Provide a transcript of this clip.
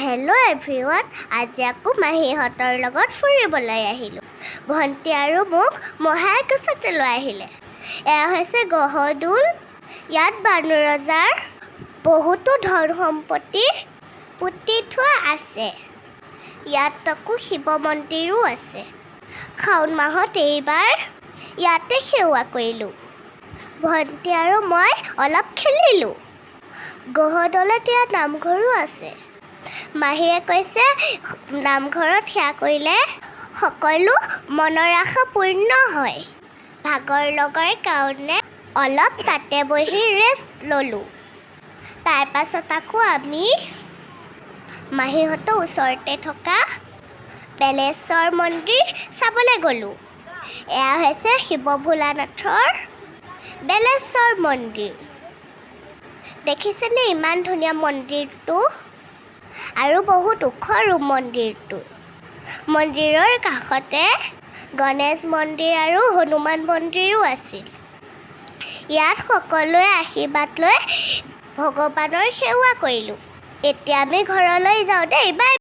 Hello' everyone, আজি আকৌ মাহীহঁতৰ লগত ফুৰিবলৈ আহিলোঁ। ভণ্টি আৰু মোক মহাকুচতে লৈ আহিলে। এয়া হৈছে গহদৌল। ইয়াত বানু ৰজাৰ বহুতো ধন সম্পত্তি পুতি থোৱা আছে। ইয়াত আকৌ শিৱ মন্দিৰো আছে। শাওণ মাহত এইবাৰ ইয়াতে সেৱা কৰিলোঁ। ভণ্টি আৰু মই অলপ খেলিলোঁ। গহদৌলত ইয়াত নামঘৰো আছে। মাহীয়ে কৈছে নামঘৰত সেৱা কৰিলে সকলো মনৰ আশা পূৰ্ণ হয়। ভাগৰ লগাৰ কাৰণে অলপ তাতে বহি ৰেষ্ট ল'লোঁ। তাৰপাছত আকৌ আমি মাহীহঁতৰ ওচৰতে থকা বেলেশ্বৰ মন্দিৰ চাবলৈ গ'লোঁ। এয়া হৈছে শিৱ ভোলানাথৰ বেলেশ্বৰ মন্দিৰ। দেখিছেনে ইমান ধুনীয়া মন্দিৰটো? আৰু বহুত ওখৰো মন্দিৰটো। মন্দিৰৰ কাষতে গণেশ মন্দিৰ আৰু হনুমান মন্দিৰো আছিল। ইয়াত সকলোৱে আশীৰ্বাদ লৈ ভগৱানৰ সেৱা কৰিলোঁ। এতিয়া আমি ঘৰলৈ যাওঁ দেই, বাই।